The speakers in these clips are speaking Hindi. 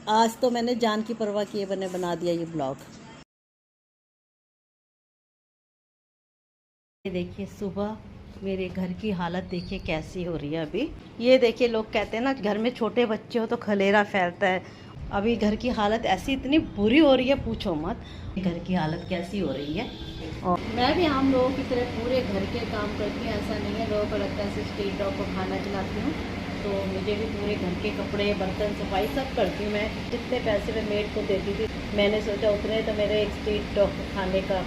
आज तो मैंने जान की परवाह किए बने बना दिया ये ब्लॉग। ये देखिए सुबह मेरे घर की हालत देखिए कैसी हो रही है अभी। ये देखिए लोग कहते हैं ना घर में छोटे बच्चे हो तो खलेरा फैलता है। अभी घर की हालत ऐसी इतनी बुरी हो रही है पूछो मत। घर की हालत कैसी हो रही है। और मैं भी आम लोगों की तरह पूरे घर के काम करती हूँ, ऐसा नहीं है। लोगों को लगता है स्ट्रीट डॉग को खाना खिलाती हूँ, तो मुझे भी पूरे घर के कपड़े बर्तन सफाई सब करती हूँ। मैं जितने पैसे मैं मेड को देती थी मैंने सोचा उतने तो मेरे एक स्ट्रीट डॉग को खाने का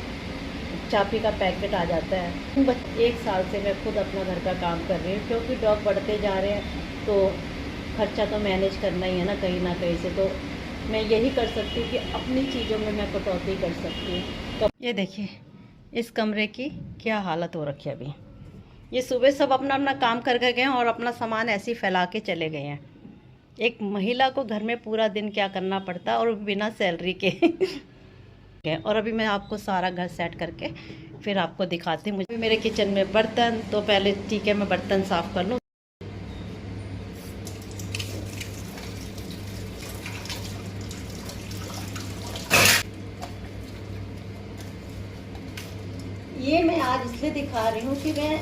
चापी का पैकेट आ जाता है। बस 1 साल से मैं खुद अपना घर का काम कर रही हूँ, क्योंकि डॉग बढ़ते जा रहे हैं तो खर्चा तो मैनेज करना ही है ना कहीं से। तो मैं यही कर सकती हूँ कि अपनी चीज़ों में मैं कटौती कर सकती हूँ। ये देखिए इस कमरे की क्या हालत हो रखी है अभी। ये सुबह सब अपना अपना काम कर गए हैं और अपना सामान ऐसे ही फैला के चले गए हैं। एक महिला को घर में पूरा दिन क्या करना पड़ता है और बिना सैलरी के। और अभी मैं आपको सारा घर सेट करके फिर आपको दिखाती हूँ। मुझे मेरे किचन में बर्तन, तो पहले ठीक है मैं बर्तन साफ़ कर लूँ। ये मैं आज इसलिए दिखा रही हूँ कि मैं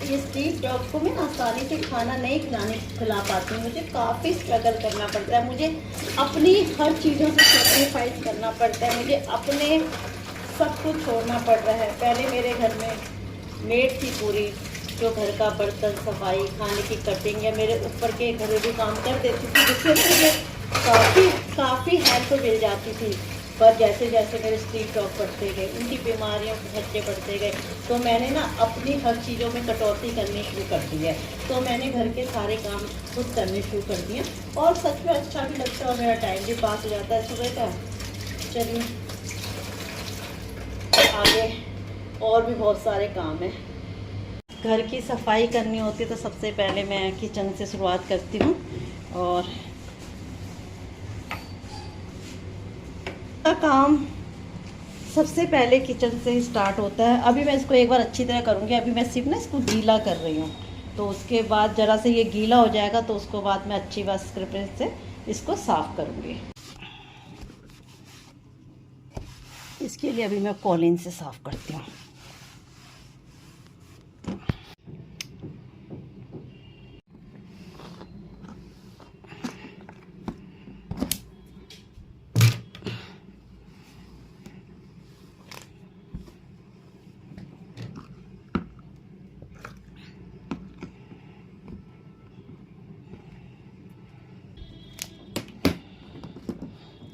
ये स्ट्रीट डॉग को मैं आसानी से खाना नहीं खिला पाती हूँ। मुझे काफ़ी स्ट्रगल करना पड़ता है। मुझे अपनी हर चीज़ों से सेक्रीफाइस करना पड़ता है। मुझे अपने सब कुछ छोड़ना पड़ रहा है। पहले मेरे घर में मेड थी पूरी, जो घर का बर्तन सफाई खाने की कटिंग या मेरे ऊपर के घरेलू काम कर देती थी, जिससे मुझे काफ़ी हेल्प मिल जाती थी। पर जैसे जैसे मेरे स्ट्रीट डॉग बढ़ते गए, उनकी बीमारियों के खर्चे बढ़ते गए, तो मैंने ना अपनी हर चीज़ों में कटौती करनी शुरू कर दी है। तो मैंने घर के सारे काम खुद करने शुरू कर दिए और सच में अच्छा भी लगता है और मेरा टाइम भी पास हो जाता है सुबह का। चलिए आगे और भी बहुत सारे काम हैं। घर की सफाई करनी होती है तो सबसे पहले मैं किचन से शुरुआत करती हूँ और का काम सबसे पहले किचन से ही स्टार्ट होता है। अभी मैं इसको एक बार अच्छी तरह करूँगी। अभी मैं सिर्फ ना इसको गीला कर रही हूँ, तो उसके बाद ज़रा से ये गीला हो जाएगा तो उसको बाद मैं अच्छी बात स्क्रबर से इसको साफ़ करूँगी। इसके लिए अभी मैं कॉलिन से साफ़ करती हूँ।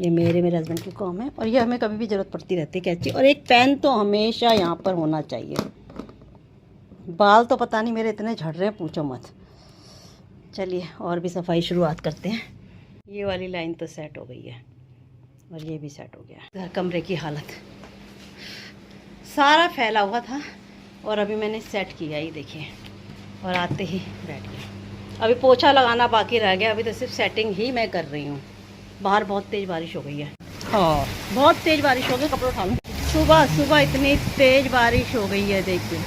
ये मेरे हस्बैंड की काम है और ये हमें कभी भी ज़रूरत पड़ती रहती है कैंची। और एक पेन तो हमेशा यहाँ पर होना चाहिए। बाल तो पता नहीं मेरे इतने झड़ रहे हैं पूछो मत। चलिए और भी सफाई शुरुआत करते हैं। ये वाली लाइन तो सेट हो गई है और ये भी सेट हो गया। घर कमरे की हालत सारा फैला हुआ था और अभी मैंने सेट किया ही देखिए, और आते ही बैठ गया। अभी पोछा लगाना बाकी रह गया। अभी तो सिर्फ सेटिंग ही मैं कर रही हूँ। बाहर बहुत तेज़ बारिश हो गई है। हाँ बहुत तेज़ बारिश हो गई। कपड़े उठा लूँ। सुबह इतनी तेज़ बारिश हो गई है देखिए।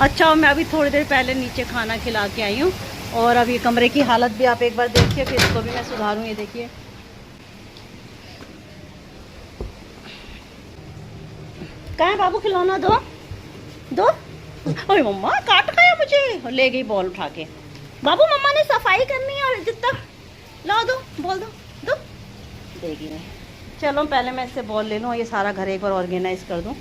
अच्छा मैं अभी थोड़ी देर पहले नीचे खाना खिला के आई हूँ और अभी कमरे की हालत भी आप एक बार देखिए, फिर इसको भी मैं सुधारूँ। ये देखिए कहाँ है बाबू, खिलौना दो दो। अरे मम्मा काट खाया मुझे, ले गई बॉल उठा के। बाबू मम्मा ने सफाई करनी है और जितना लाओ दो, बोल दो देगी नहीं। चलो पहले मैं इससे बॉल ले लूँ और ये सारा घर एक बार ऑर्गेनाइज कर दूँ।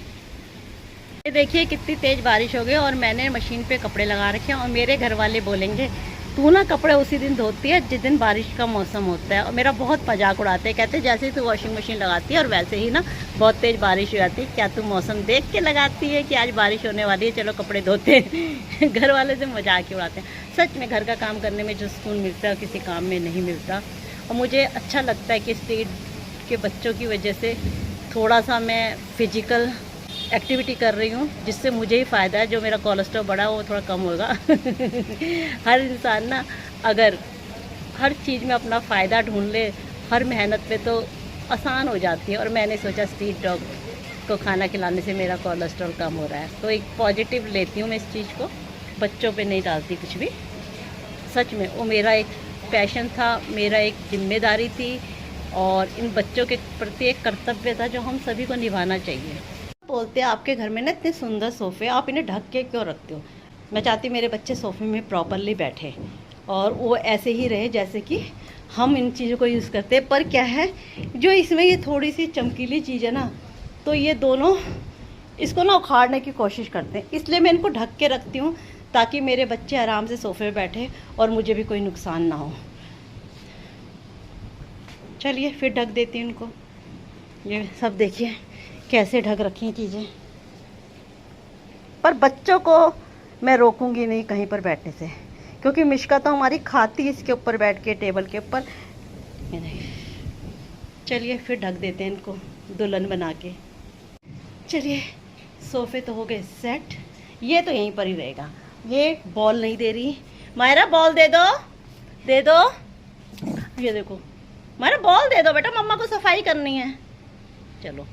ये देखिए कितनी तेज़ बारिश हो गई और मैंने मशीन पे कपड़े लगा रखे हैं। और मेरे घर वाले बोलेंगे तू ना कपड़े उसी दिन धोती है जिस दिन बारिश का मौसम होता है। और मेरा बहुत मजाक उड़ाते हैं, कहते हैं जैसे ही तू वॉशिंग मशीन लगाती है और वैसे ही ना बहुत तेज़ बारिश हो जाती है, क्या तू मौसम देख के लगाती है कि आज बारिश होने वाली है, चलो कपड़े धोते हैं। घर वाले से मजाक ही उड़ाते हैं। सच में घर का काम करने में जो सुकून मिलता है किसी काम में नहीं मिलता। और मुझे अच्छा लगता है कि स्ट्रीट के बच्चों की वजह से थोड़ा सा मैं फिजिकल एक्टिविटी कर रही हूँ, जिससे मुझे ही फ़ायदा है। जो मेरा कोलेस्ट्रॉल बढ़ा वो थोड़ा कम होगा। हर इंसान ना अगर हर चीज़ में अपना फ़ायदा ढूंढ ले, हर मेहनत पे तो आसान हो जाती है। और मैंने सोचा स्ट्रीट डॉग को खाना खिलाने से मेरा कोलेस्ट्रॉल कम हो रहा है, तो एक पॉजिटिव लेती हूँ मैं इस चीज़ को। बच्चों पे नहीं डालती कुछ भी। सच में वो मेरा एक पैशन था, मेरा एक जिम्मेदारी थी और इन बच्चों के प्रति एक कर्तव्य था जो हम सभी को निभाना चाहिए। बोलते हैं आपके घर में ना इतने सुंदर सोफ़े, आप इन्हें ढक के क्यों रखते हो? मैं चाहती मेरे बच्चे सोफ़े में प्रॉपरली बैठे और वो ऐसे ही रहे जैसे कि हम इन चीज़ों को यूज़ करते हैं। पर क्या है, जो इसमें ये थोड़ी सी चमकीली चीज़ है ना, तो ये दोनों इसको ना उखाड़ने की कोशिश करते हैं। इसलिए मैं इनको ढक के रखती हूँ ताकि मेरे बच्चे आराम से सोफ़े पे बैठे और मुझे भी कोई नुकसान ना हो। चलिए फिर ढक देती हूँ इनको। ये सब देखिए कैसे ढक रखी हैं चीज़ें। पर बच्चों को मैं रोकूंगी नहीं कहीं पर बैठने से, क्योंकि मिश्का तो हमारी खाती है इसके ऊपर बैठ के, टेबल के ऊपर। चलिए फिर ढक देते हैं इनको दुल्हन बना के। चलिए सोफ़े तो हो गए सेट, ये तो यहीं पर ही रहेगा। ये बॉल नहीं दे रही, मायरा बॉल दे दो, दे दो। ये देखो मायरा बॉल दे दो बेटा, मम्मा को सफाई करनी है। चलो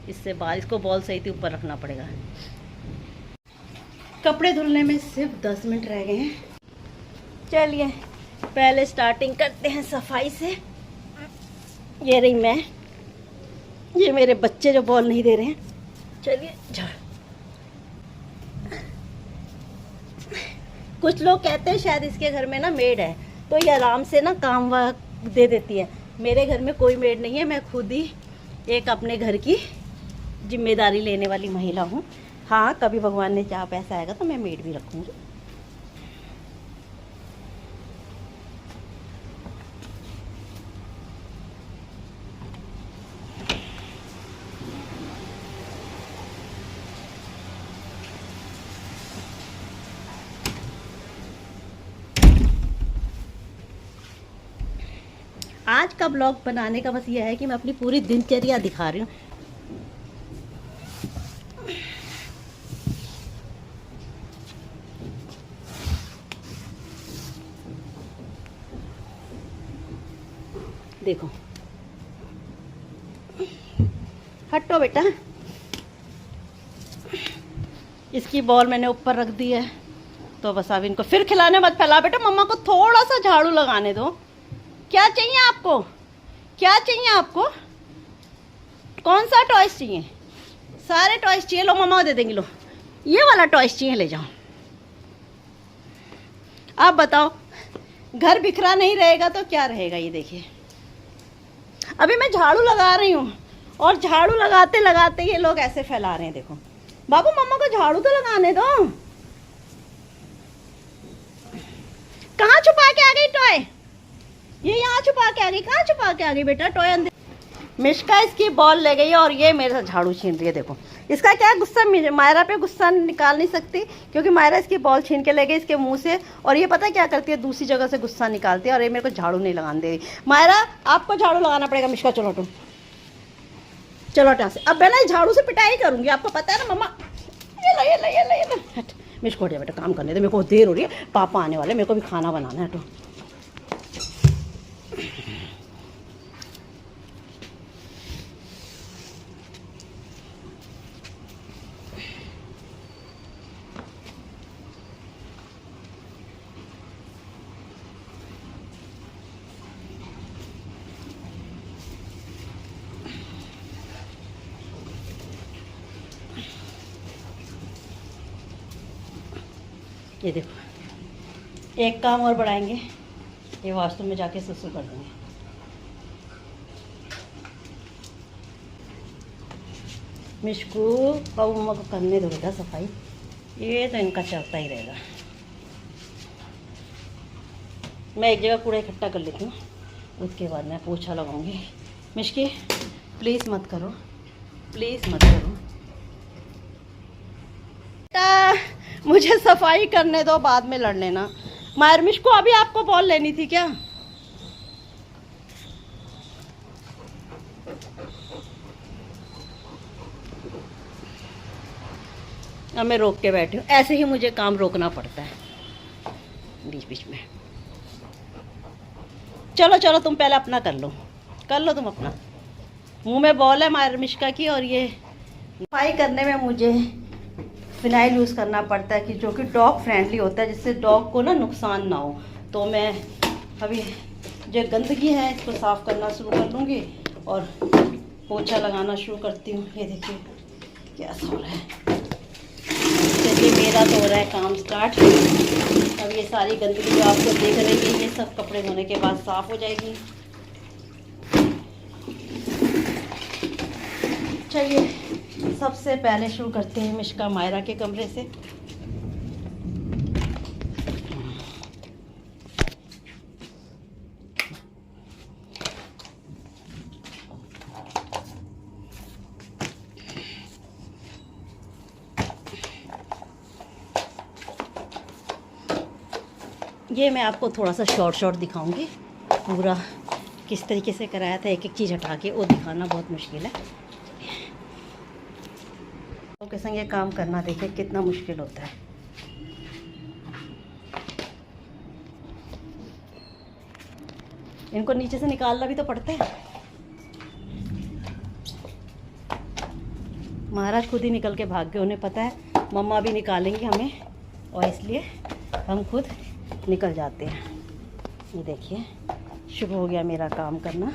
इससे बाहर इसको बॉल सही थी ऊपर रखना पड़ेगा। कपड़े धुलने में सिर्फ 10 मिनट रह गए हैं। चलिए पहले स्टार्टिंग करते हैं सफाई से। ये रही मैं, ये मेरे बच्चे जो बॉल नहीं दे रहे हैं। चलिए झाड़। कुछ लोग कहते हैं शायद इसके घर में ना मेड है, तो ये आराम से ना काम दे देती है। मेरे घर में कोई मेड नहीं है, मैं खुद ही एक अपने घर की जिम्मेदारी लेने वाली महिला हूँ। हाँ, कभी भगवान ने चाहा पैसा आएगा तो मैं मेड भी रखूँगी। आज का ब्लॉग बनाने का बस ये है कि मैं अपनी पूरी दिनचर्या दिखा रही हूँ। देखो, हटो बेटा। इसकी बॉल मैंने ऊपर रख दी है, तो बस अब इनको फिर खिलाने मत फैला बेटा। मम्मा को थोड़ा सा झाड़ू लगाने दो। क्या चाहिए आपको, क्या चाहिए आपको? कौन सा टॉयस चाहिए? सारे टॉयस चाहिए? लो मम्मा को दे देंगी। लो ये वाला टॉयस चाहिए, ले जाओ। आप बताओ, घर बिखरा नहीं रहेगा तो क्या रहेगा? ये देखिए, अभी मैं झाड़ू लगा रही हूँ और झाड़ू लगाते लगाते ये लोग ऐसे फैला रहे हैं। देखो बाबू, मम्मा को झाड़ू तो लगाने दो। कहाँ छुपा के आ गई टॉय? ये यहाँ छुपा के आ गई। कहाँ छुपा के आ गई बेटा टॉय? अंदर। मिश्का इसकी बॉल ले गई और ये मेरे साथ झाड़ू छीन रही है। देखो इसका क्या गुस्सा, मायरा पे गुस्सा निकाल नहीं सकती क्योंकि मायरा इसकी बॉल छीन के ले गई इसके मुंह से, और ये पता है क्या करती है, दूसरी जगह से गुस्सा निकालती है और ये मेरे को झाड़ू नहीं लगाने दे रही। मायरा आपको झाड़ू लगाना पड़ेगा। मिश्का चलो तुम, चलो हटा से। अब मैं ना झाड़ू से पिटाई करूंगी, आपको पता है ना मम्मा। ये लो ये लो ये लो ये लो। हट मिश्का, उठ बेटा, काम करने दे, मेरे को देर हो रही है, पापा आने वाले, मेरे को भी खाना बनाना है। तो ये देखो, एक काम और बढ़ाएंगे, ये वास्तव में जाके सुसु कर देंगे। मिश्कू बाबू मम्मा को करने दो बेटा सफाई, ये तो इनका चलता ही रहेगा। मैं एक जगह कूड़ा इकट्ठा कर लेती हूँ, उसके बाद मैं पोछा लगाऊंगी। मिश्की प्लीज़ मत करो, प्लीज़ मत करो। मुझे सफाई करने दो, बाद में लड़ लेना। मायरमिश को अभी आपको बॉल लेनी थी क्या? अब मैं रोक के बैठी हूँ, ऐसे ही मुझे काम रोकना पड़ता है बीच बीच में। चलो चलो तुम पहले अपना कर लो तुम अपना। मुंह में बॉल है मायरमिश्का की, और ये सफाई करने में मुझे फिनाइल यूज़ करना पड़ता है कि जो कि डॉग फ्रेंडली होता है, जिससे डॉग को ना नुकसान ना हो। तो मैं अभी जो गंदगी है इसको साफ़ करना शुरू कर लूँगी और पोछा लगाना शुरू करती हूँ। ये देखिए क्या हो रहा है। चलिए मेरा तो हो रहा है काम स्टार्ट। अब ये सारी गंदगी जो आपको देख रही है ये सब कपड़े धोने के बाद साफ़ हो जाएगी। चलिए सबसे पहले शुरू करते हैं मिश्का मायरा के कमरे से। ये मैं आपको थोड़ा सा शॉर्ट दिखाऊंगी, पूरा किस तरीके से कराया था एक एक चीज़ हटा के, वो दिखाना बहुत मुश्किल है। के संग ये काम करना देखिए कितना मुश्किल होता है। इनको नीचे से निकालना भी तो पड़ता है। महाराज खुद ही निकल के भाग गए, उन्हें पता है मम्मा भी निकालेंगी हमें, और इसलिए हम खुद निकल जाते हैं। ये देखिए शुरू हो गया मेरा काम करना।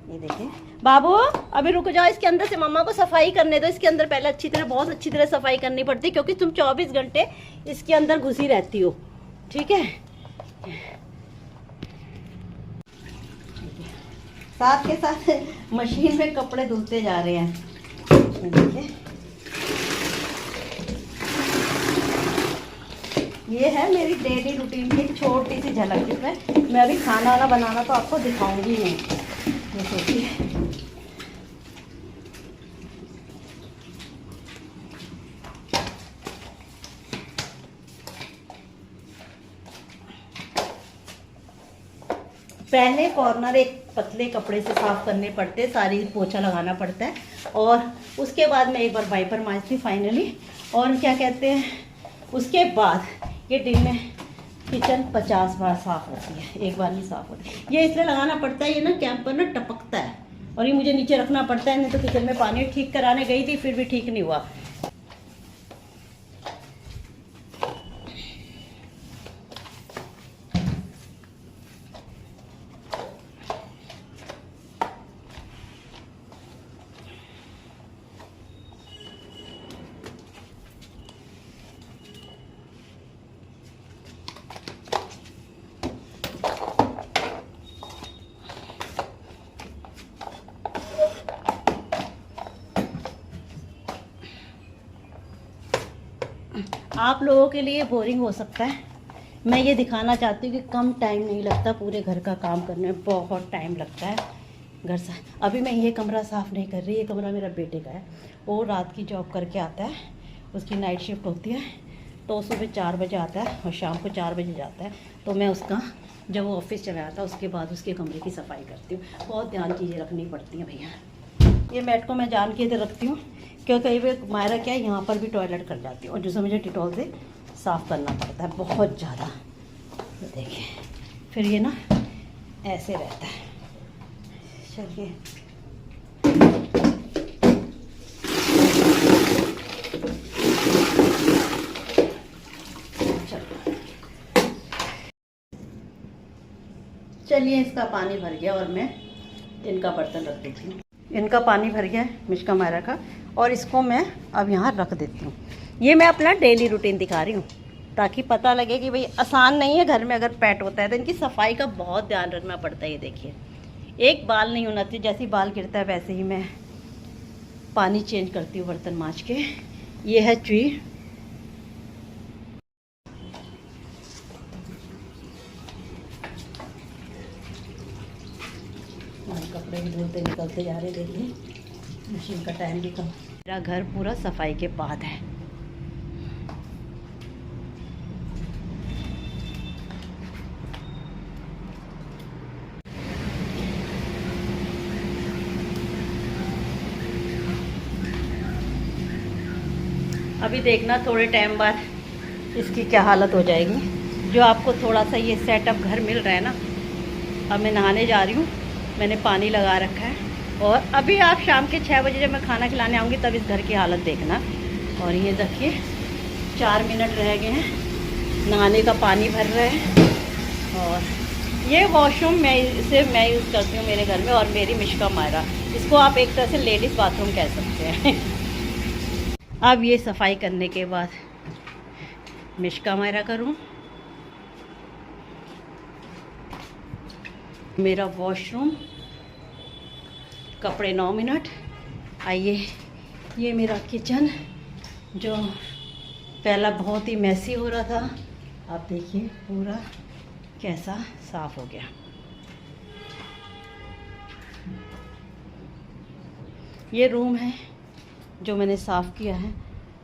ये देखिए बाबू अभी रुक जाओ, इसके अंदर से मम्मा को सफाई करने दो। इसके अंदर पहले अच्छी तरह, बहुत अच्छी तरह सफाई करनी पड़ती है क्योंकि तुम 24 घंटे इसके अंदर घुसी रहती हो, ठीक है। साथ के साथ मशीन में कपड़े धुलते जा रहे हैं। देखिए ये है मेरी डेली रूटीन की एक छोटी सी झलक, जिसमें मैं अभी खाना वाना बनाना तो आपको दिखाऊंगी नहीं। ये सोचिए पहले कॉर्नर एक पतले कपड़े से साफ करने पड़ते हैं, सारी पोछा लगाना पड़ता है, और उसके बाद मैं एक बार वाइपर मारती फाइनली। और क्या कहते हैं, उसके बाद ये दिन में किचन 50 बार साफ़ होती है, एक बार नहीं साफ़ होती। ये इसलिए लगाना पड़ता है, ये ना कैंप पर ना टपकता है, और ये मुझे नीचे रखना पड़ता है, नहीं तो किचन में पानी ठीक कराने गई थी फिर भी ठीक नहीं हुआ। आप लोगों के लिए बोरिंग हो सकता है, मैं ये दिखाना चाहती हूँ कि कम टाइम नहीं लगता, पूरे घर का काम करने में बहुत टाइम लगता है। घर से अभी मैं ये कमरा साफ़ नहीं कर रही, ये कमरा मेरा बेटे का है। वो रात की जॉब करके आता है, उसकी नाइट शिफ्ट होती है, तो सुबह 4 बजे आता है और शाम को 4 बजे जाता है। तो मैं उसका, जब वो ऑफिस चला जाता है उसके बाद उसके कमरे की सफाई करती हूँ। बहुत ध्यान चीज़ें रखनी पड़ती हैं भैया। ये मैट को मैं जान के इधर रखती हूँ क्योंकि कई बार मायरा क्या है यहाँ पर भी टॉयलेट कर जाती हूँ, और जिसे मुझे डिटॉल से साफ़ करना पड़ता है बहुत ज़्यादा। तो देखिए फिर ये ना ऐसे रहता है। चलिए चलिए इसका पानी भर गया और मैं इनका बर्तन रख देती हूँ। इनका पानी भर गया है मिश्का मायरा का, और इसको मैं अब यहाँ रख देती हूँ। ये मैं अपना डेली रूटीन दिखा रही हूँ ताकि पता लगे कि भाई आसान नहीं है घर में अगर पेट होता है तो इनकी सफाई का बहुत ध्यान रखना पड़ता है। ये देखिए एक बाल नहीं होना चाहिए, जैसे ही बाल गिरता है वैसे ही मैं पानी चेंज करती हूँ बर्तन मांज के। ये है चुई, कपड़े भी धुलते निकलते जा रहे। देखिए मशीन का टाइम भी कम। मेरा घर पूरा सफाई के बाद है। अभी देखना थोड़े टाइम बाद इसकी क्या हालत हो जाएगी। जो आपको थोड़ा सा ये सेटअप घर मिल रहा है ना, अब मैं नहाने जा रही हूँ, मैंने पानी लगा रखा है, और अभी आप शाम के 6 बजे जब मैं खाना खिलाने आऊँगी तब इस घर की हालत देखना। और ये देखिए 4 मिनट रह गए हैं, नहाने का पानी भर रहे हैं, और ये वॉशरूम मैं यूज़ करती हूँ मेरे घर में, और मेरी मिश्का मायरा, इसको आप एक तरह से लेडीज़ बाथरूम कह सकते हैं। अब ये सफाई करने के बाद मिश्का मायरा करूँ। मेरा वॉशरूम, कपड़े 9 मिनट। आइए, ये मेरा किचन जो पहला बहुत ही मैसी हो रहा था, आप देखिए पूरा कैसा साफ हो गया। ये रूम है जो मैंने साफ़ किया है,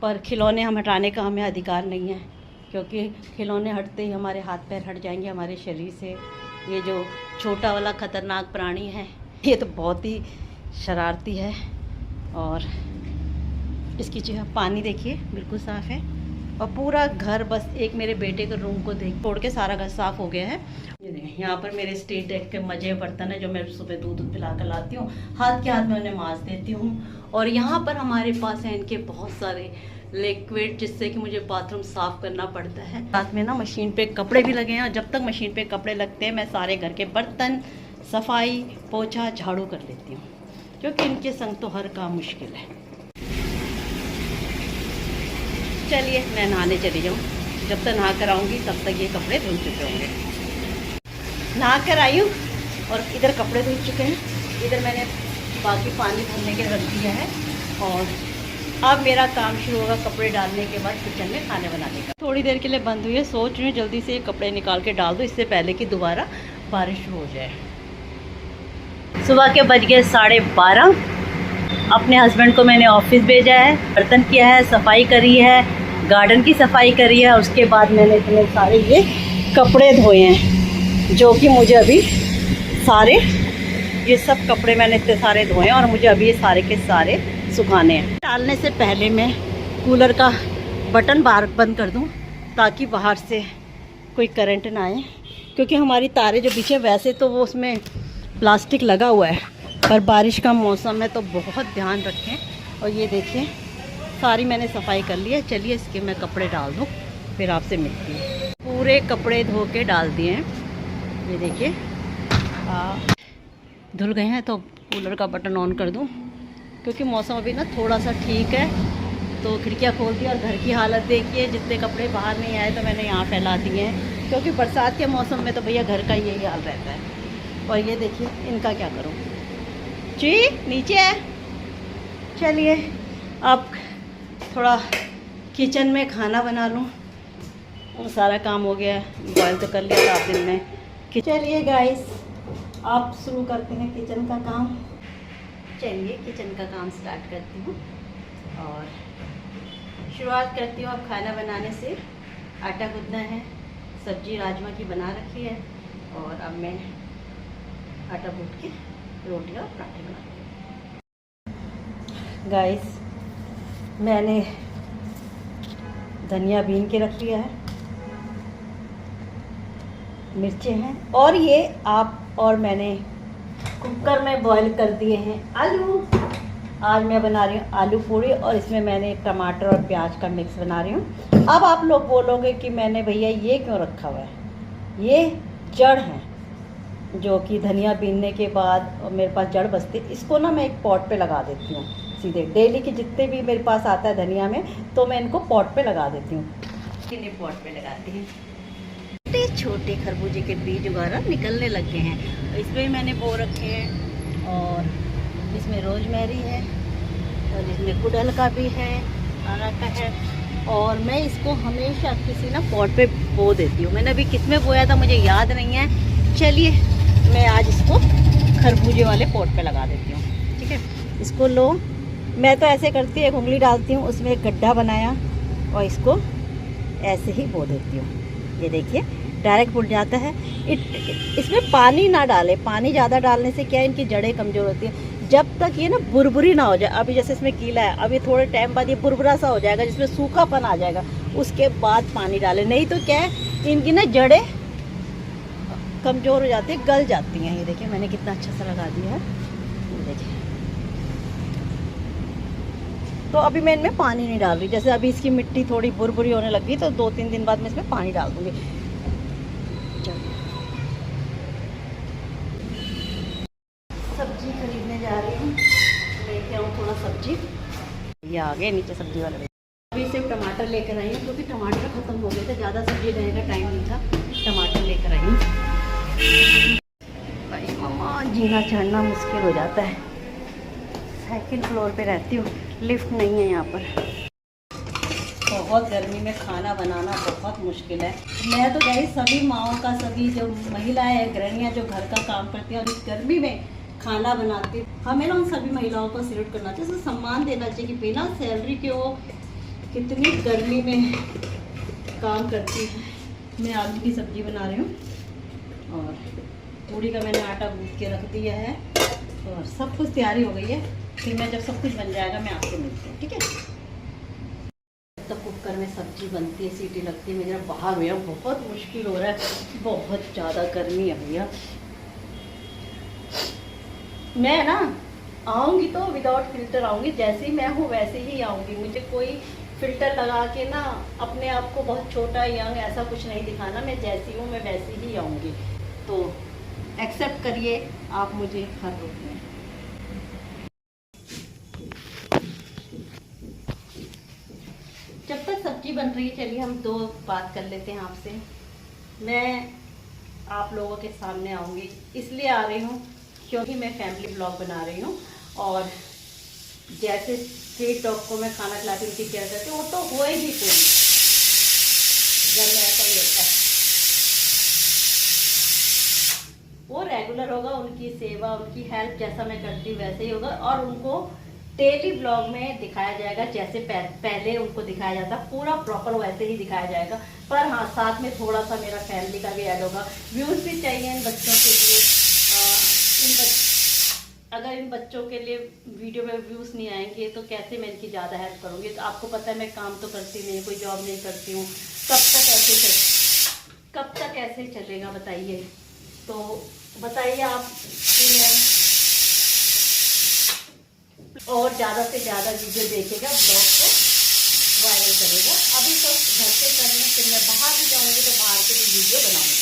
पर खिलौने हम हटाने का हमें अधिकार नहीं है, क्योंकि खिलौने हटते ही हमारे हाथ पैर हट जाएंगे हमारे शरीर से। ये जो छोटा वाला ख़तरनाक प्राणी है, ये तो बहुत ही शरारती है, और इसकी जो पानी देखिए बिल्कुल साफ़ है, और पूरा घर बस एक मेरे बेटे के रूम को देख छोड़ के सारा घर साफ़ हो गया है। ये देखिए यहाँ पर मेरे स्टील डेक के मजे बर्तन है जो मैं सुबह दूध पिला कर लाती हूँ, हाथ के हाथ में उन्हें मांज देती हूँ। और यहाँ पर हमारे पास है इनके बहुत सारे लिक्विड, जिससे कि मुझे बाथरूम साफ़ करना पड़ता है। साथ में ना मशीन पे कपड़े भी लगे हैं, और जब तक मशीन पे कपड़े लगते हैं मैं सारे घर के बर्तन, सफाई, पोछा, झाड़ू कर लेती हूँ, क्योंकि इनके संग तो हर काम मुश्किल है। चलिए मैं नहाने चली जाऊँ, जब तक नहा कर आऊँगी तब तक ये कपड़े धुल चुके होंगे। नहा कर आई हूँ और इधर कपड़े धुल चुके हैं, इधर मैंने बाकी पानी भरने के रख दिया है, और अब मेरा काम शुरू होगा कपड़े डालने के बाद किचन में खाने बनाने का। थोड़ी देर के लिए बंद हुई है, सोच रही हूँ जल्दी से ये कपड़े निकाल के डाल दूँ, इससे पहले कि दोबारा बारिश हो जाए। सुबह के बज गए 12:30। अपने हस्बैंड को मैंने ऑफिस भेजा है, बर्तन किया है, सफाई करी है, गार्डन की सफाई करी है, उसके बाद मैंने इतने सारे ये कपड़े धोए हैं, जो कि मुझे अभी सारे, ये सब कपड़े मैंने इतने सारे धोए हैं, और मुझे अभी ये सारे के सारे सुखाने हैं। डालने से पहले मैं कूलर का बटन बाहर बंद कर दूं, ताकि बाहर से कोई करंट ना आए, क्योंकि हमारी तारें जो पीछे, वैसे तो वो उसमें प्लास्टिक लगा हुआ है, पर बारिश का मौसम है तो बहुत ध्यान रखें। और ये देखिए सारी मैंने सफाई कर ली है। चलिए इसके मैं कपड़े डाल दूँ, फिर आपसे मिलती हूँ। पूरे कपड़े धो के डाल दिए हैं, ये देखिए धुल गए हैं। तो कूलर का बटन ऑन कर दूँ, क्योंकि मौसम अभी ना थोड़ा सा ठीक है, तो खिड़कियाँ खोल दी। और घर की हालत देखिए, जितने कपड़े बाहर नहीं आए तो मैंने यहाँ फैला दिए हैं, क्योंकि बरसात के मौसम में तो भैया घर का यही हाल रहता है। और ये देखिए इनका क्या करूँ, जी नीचे है। चलिए अब थोड़ा किचन में खाना बना लूँ, सारा काम हो गया है, बॉयल तो कर लिया था आप दिन में। चलिए गाइस आप शुरू करते हैं किचन का काम। चलिए किचन का काम स्टार्ट करती हूँ, और शुरुआत करती हूँ अब खाना बनाने से। आटा गूंदना है, सब्जी राजमा की बना रखी है, और अब मैं आटा गूंद के रोटियाँ और पराठे बनाती हूँ। गाइस मैंने धनिया बीन के रख लिया है, मिर्चें हैं, और ये आप और मैंने कुकर में बॉईल कर दिए हैं आलू। आज मैं बना रही हूँ आलू पूड़ी, और इसमें मैंने टमाटर और प्याज का मिक्स बना रही हूँ। अब आप लोग बोलोगे कि मैंने भैया ये क्यों रखा हुआ है, ये जड़ हैं जो कि धनिया बीनने के बाद और मेरे पास जड़ बचती, इसको ना मैं एक पॉट पे लगा देती हूँ सीधे। डेली के जितने भी मेरे पास आता है धनिया में, तो मैं इनको पॉट पे लगा देती हूँ। इन्हें पॉट पे लगाती हूँ। छोटे छोटे खरबूजे के बीज वगैरह निकलने लग गए हैं, इसमें मैंने बो रखे हैं, और इसमें रोजमेरी है, और इसमें गुड़हल का भी है, आरा का है। और मैं इसको हमेशा किसी ना पॉट पे बो देती हूँ। मैंने अभी किस में बोया था मुझे याद नहीं है। चलिए मैं आज इसको खरबूजे वाले पॉट पे लगा देती हूँ, ठीक है। इसको लो, मैं तो ऐसे करती हूँ, एक उंगली डालती हूँ, उसमें एक गड्ढा बनाया, और इसको ऐसे ही बो देती हूँ। ये देखिए डायरेक्ट फूट जाता है। इसमें पानी ना डालें, पानी ज़्यादा डालने से क्या है, इनकी जड़ें कमज़ोर होती हैं। जब तक ये ना बुरबुरी ना हो जाए, अभी जैसे इसमें गीला है, अभी थोड़े टाइम बाद ये बुरबुरा सा हो जाएगा, जिसमें सूखापन आ जाएगा, उसके बाद पानी डालें। नहीं तो क्या है, इनकी ना जड़ें कमज़ोर हो जाती है, गल जाती हैं। ये देखिए मैंने कितना अच्छा सा लगा दिया है, ये देखिए। तो अभी मैं इनमें पानी नहीं डाल रही, जैसे अभी इसकी मिट्टी थोड़ी बुरबुरी होने लगी, तो 2-3 दिन बाद मैं इसमें पानी डाल दूँगी। नॉर्मल सब्जी। ये आ गए नीचे सब्जी वाले। अभी सिर्फ टमाटर लेकर आई हूँ क्योंकि टमाटर ख़त्म हो गए थे, ज़्यादा सब्जी लेने का टाइम नहीं था, टमाटर लेकर आई हूँ। भाई मम्मा जीना चढ़ना मुश्किल हो जाता है, सेकंड फ्लोर पे रहती हूँ, लिफ्ट नहीं है यहाँ पर। बहुत गर्मी में खाना बनाना बहुत मुश्किल है। मैं तो गई सभी माओं का, सभी जो महिलाएं हैं, गृहिणियाँ जो घर का काम करती हैं और इस गर्मी में खाना बनाती हैं, हमें ना उन सभी महिलाओं को सैल्यूट करना चाहिए, उसे सम्मान देना चाहिए कि बिना सैलरी के वो कितनी गर्मी में काम करती है। मैं आलू की सब्ज़ी बना रही हूँ और पूड़ी का मैंने आटा गूँथ के रख दिया है और सब कुछ तैयारी हो गई है। फिर मैं जब सब कुछ बन जाएगा मैं आपसे मिलती हूँ, ठीक है। तब कुकर में सब्जी बनती है, सीटी लगती है। मैं जरा बाहर भैया बहुत मुश्किल हो रहा है, बहुत ज़्यादा गर्मी है भैया। मैं ना आऊँगी तो विदाउट फिल्टर आऊँगी, जैसे ही मैं हूँ वैसे ही आऊँगी। मुझे कोई फिल्टर लगा के ना अपने आप को बहुत छोटा यंग ऐसा कुछ नहीं दिखाना। मैं जैसी हूँ मैं वैसी ही आऊँगी, तो एक्सेप्ट करिए आप मुझे हर रूप में। जब तक सब्जी बन रही है चलिए हम दो बात कर लेते हैं आपसे। मैं आप लोगों के सामने आऊँगी इसलिए आ रही हूँ क्योंकि मैं फैमिली ब्लॉग बना रही हूँ और जैसे स्ट्रीट डॉग को मैं खाना खिलाती उनकी केयर करती हूँ, वो तो होएगी कोई घर में, ऐसा ही होता है। वो रेगुलर होगा, उनकी सेवा उनकी हेल्प जैसा मैं करती हूँ वैसे ही होगा और उनको डेली ब्लॉग में दिखाया जाएगा जैसे पहले उनको दिखाया जाता, पूरा प्रॉपर वैसे ही दिखाया जाएगा। पर हाँ, साथ में थोड़ा सा मेरा फैमिली का भी ऐड होगा। व्यूज़ भी चाहिए इन बच्चों के लिए। अगर इन बच्चों के लिए वीडियो में व्यूज़ नहीं आएंगे तो कैसे मैं इनकी ज़्यादा हेल्प करूँगी। तो आपको पता है मैं काम तो करती नहीं, कोई जॉब नहीं करती हूँ, कब तक ऐसे चलेगा बताइए। तो बताइए आप और ज़्यादा से ज़्यादा वीडियो देखेगा, ब्लॉग को वायरल करेगा। अभी तो घर से करने, फिर मैं बाहर भी जाऊँगी तो बाहर के भी वीडियो बनाऊँगी।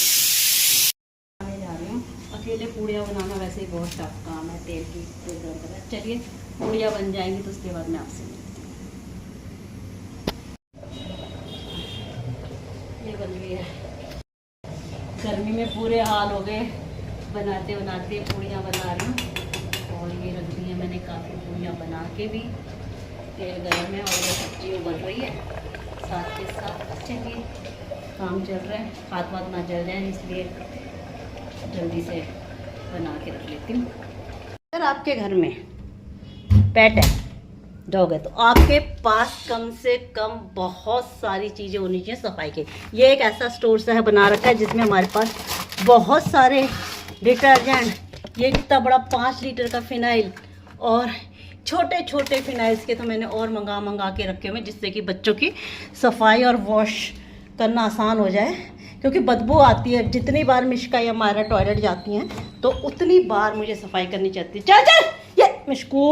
मैं जा रही हूँ अकेले। पूड़ियाँ बनाना वैसे ही बहुत टफ काम है, तेल की ज़रूरत है। चलिए पूड़ियाँ बन जाएंगी तो उसके बाद मैं आपसे मिलती हूँ। ये बन गई है। गर्मी में पूरे हाल हो गए, बनाते बनाते पूड़ियाँ बना रही हूँ और ये रख दी है मैंने काफ़ी पूड़ियाँ बना के भी। तेल गर्म है और ये सब्जी उबल रही है साथ के साथ। चलिए काम चल रहा है, हाथ वाथ ना जल जाए इसलिए जल्दी से बना के रख लेती हूँ। अगर आपके घर में पेट है, डॉग है, तो आपके पास कम से कम बहुत सारी चीज़ें होनी चाहिए सफाई के। ये एक ऐसा स्टोर सा है बना रखा है जिसमें हमारे पास बहुत सारे डिटर्जेंट, ये कितना बड़ा 5 लीटर का फिनाइल और छोटे छोटे फिनाइल्स के तो मैंने और मंगा के रखे हुए जिससे कि बच्चों की सफाई और वॉश करना आसान हो जाए, क्योंकि बदबू आती है। जितनी बार मिश्का या मायरा टॉयलेट जाती हैं तो उतनी बार मुझे सफाई करनी चाहती है। चल चल ये मिश्कू,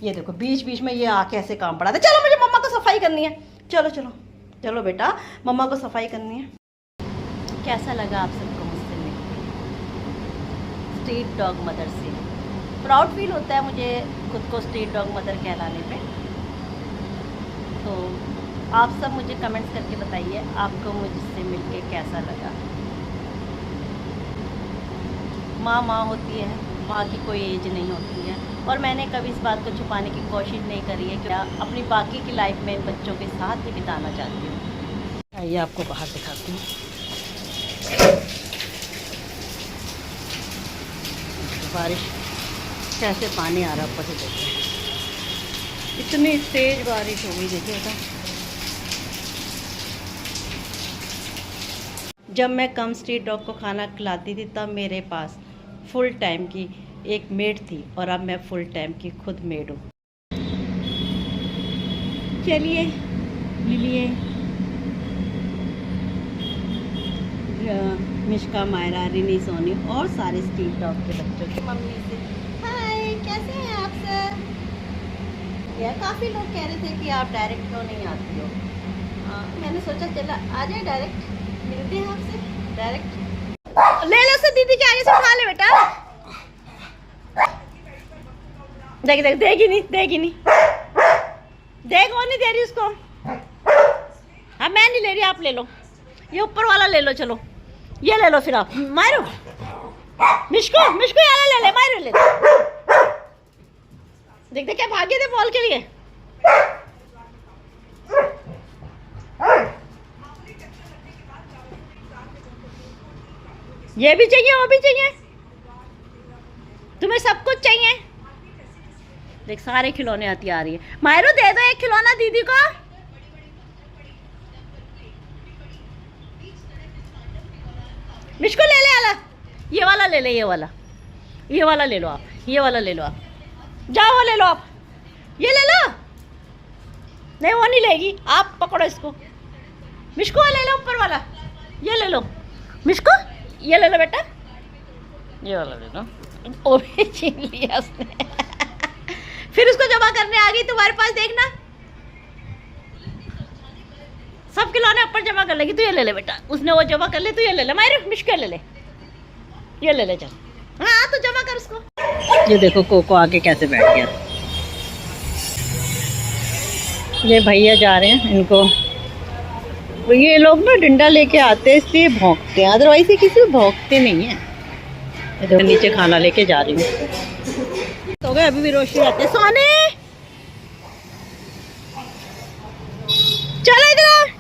ये देखो बीच बीच में ये आके ऐसे काम पड़ा था। चलो मुझे मम्मा को सफाई करनी है, चलो चलो चलो बेटा मम्मा को सफाई करनी है। कैसा लगा आप सबको मुझसे मिलकर? स्ट्रीट डॉग मदर से प्राउड फील होता है मुझे खुद को स्ट्रीट डॉग मदर कहलाने पे। तो आप सब मुझे कमेंट्स करके बताइए आपको मुझसे मिलके कैसा लगा। माँ माँ होती है, माँ की कोई एज नहीं होती है और मैंने कभी इस बात को छुपाने की कोशिश नहीं करी है कि अपनी बाकी की लाइफ में इन बच्चों के साथ ही बिताना चाहती हूँ। आइए आपको बाहर दिखाती हूँ। बारिश कैसे पानी आ रहा ऊपर से, देखिए इतनी तेज बारिश हो गई। देखिएगा जब मैं कम स्ट्रीट डॉग को खाना खिलाती थी तब मेरे पास फुल टाइम की एक मेड थी और अब मैं फुल टाइम की खुद मेड हूँ। चलिए मिलिए मिश्का, मायरा, रिनी, सोनी और सारे स्ट्रीट डॉग के बच्चों की मम्मी से। हाय, कैसे हैं आप सर? यार काफ़ी लोग कह रहे थे कि आप डायरेक्ट क्यों नहीं आती हो। मैंने सोचा चला आ जाए, डायरेक्ट मिलते हैं आपसे डायरेक्ट। ले लो से दीदी के आगे से उठा ले बेटा। देख देख, देगी नहीं, देगी नहीं, देख वो नहीं दे रही उसको। हाँ मैं नहीं ले रही, आप ले लो, ये ऊपर वाला ले लो, चलो ये ले लो फिर आप। मारो मिशको, मिशको ये वाला ले ले, मारो ले ले। देख देख क्या भागे थे बॉल के लिए। ये भी चाहिए, वो भी चाहिए, तुम्हें सब कुछ चाहिए। देख सारे खिलौने आती आ रही है। मायरो दे दो एक खिलौना दीदी को। मिशको ले ले वाला, ये वाला ले ले, ये वाला, ये वाला ले लो आप, ये वाला ले लो आप, जाओ वो ले लो आप, ये ले लो। नहीं वो नहीं लेगी, आप पकड़ो इसको। मिशको ले लो ऊपर वाला, ये ले लो। मिशको ये ले लो बेटा, ये वाला ले लो। वो भी छीन लिया उसने। फिर उसको जमा करने आ गई तुम्हारे पास, देखना सब खिलौने ऊपर जमा कर लेगी। तू ये ले ले बेटा, उसने वो जमा कर ले, तू ये ले ले। मायरे मिशको ले ले, ये ले ले, चल। हाँ तो जमा कर उसको। ये देखो कोको आके कैसे बैठ गया। ये भैया जा रहे हैं, इनको ये लोग ना डंडा लेके आते हैं इसलिए भौंकते हैं, अदरवाइज ये किसी को भौंकते नहीं है। इधर नीचे खाना लेके जा रही हूँ। तो गए अभी भी रोशनी आते हैं। सोने चलो इधर।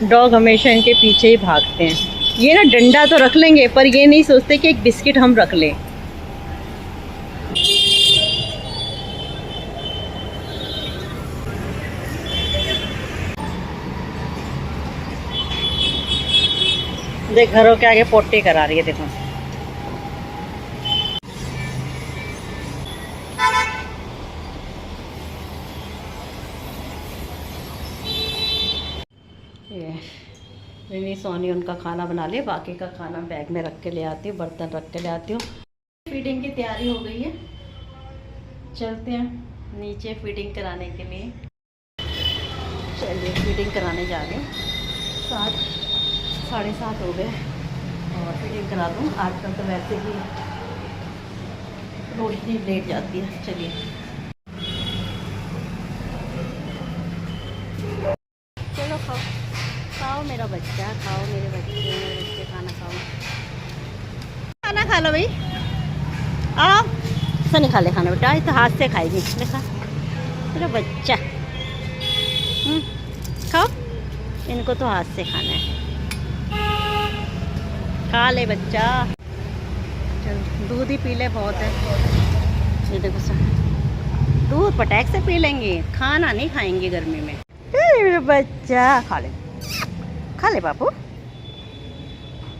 डॉग हमेशा इनके पीछे ही भागते हैं। ये ना डंडा तो रख लेंगे पर ये नहीं सोचते कि एक बिस्किट हम रख लें। देख घरों के आगे पोटी करा रही है, देखो। ये सोनी उनका खाना बना ले, बाकी का खाना बैग में रख के ले आती हूँ, बर्तन रख के ले आती हूँ। फीडिंग की तैयारी हो गई है, चलते हैं नीचे फीडिंग कराने के लिए। चलिए फीडिंग कराने जा रहे हैं। 7:30 हो गए और फीडिंग करा दूँ। आजकल तो वैसे ही रोशनी लेट जाती है। चलिए चलो खाओ, खाओ मेरा बच्चा, खाओ मेरे बच्चे खाना खाओ, खाना खा लो भाई। आओ सनी खा ले खाना बेटा, तो हाथ से खाएगी। देखा मेरा बच्चा, खाओ, इनको तो हाथ से खाना है। खा ले बच्चा, चल दूध ही पी ले, बहुत है। ये देखो सर, दूध पटैक से पी लेंगे, खाना नहीं खाएंगे गर्मी में। मेरा बच्चा खा ले बापू।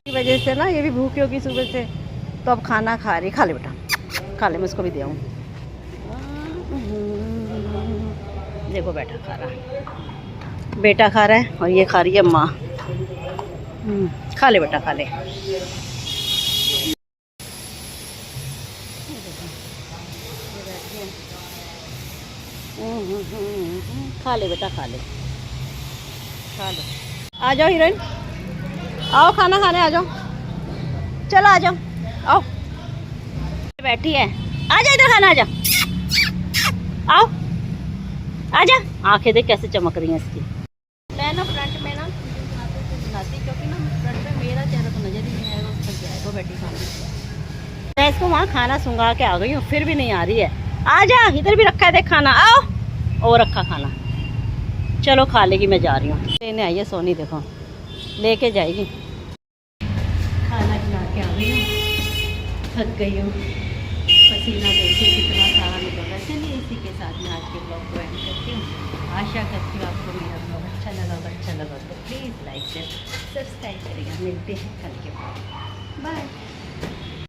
की वजह से ना ये भी भूखी होगी सुबह से, तो अब खाना खा रही। खा ले बेटा, खा ले, मैं उसको भी दे आऊँ। देखो बेटा खा रहा है, बेटा खा रहा है और ये खा रही है माँ। खा ले बेटा, खा ले। खा ले बेटा, खा ले, खा लो। आ जाओ हीरोइन, आओ खाना खाने आ जाओ। चलो आ जाओ, आओ। बैठी है, आ जा इधर खाना, आ जा, आओ आ जा। आंखें देख कैसे चमक रही हैं इसकी। मैं ना फ्रंट में ना बनाती, क्योंकि ना फ्रंट में मेरा चेहरा तो नजर ही नहीं आएगा, उस पर जाएगा बैठी खाना। मैं इसको वहाँ खाना सुंगा के आ गई हूँ, फिर भी नहीं आ रही है। आ जा, इधर भी रखा है देख खाना, आओ। और रखा खाना, चलो खा लेगी। मैं जा रही हूँ, लेने आई है सोनी, देखो लेके जाएगी। खाना खिला के आ गई हूँ, थक गई हूँ, पसीना देखिए कितना सारा निकल रहा है। चलिए इसी के साथ मैं आज के ब्लॉग को एंड करती हूँ। आशा करती हूँ आपको मेरा ब्लॉग अच्छा लगा तो प्लीज़ लाइक शेयर सब्सक्राइब करिएगा। मिलते हैं कल के ब्लॉग, बाय।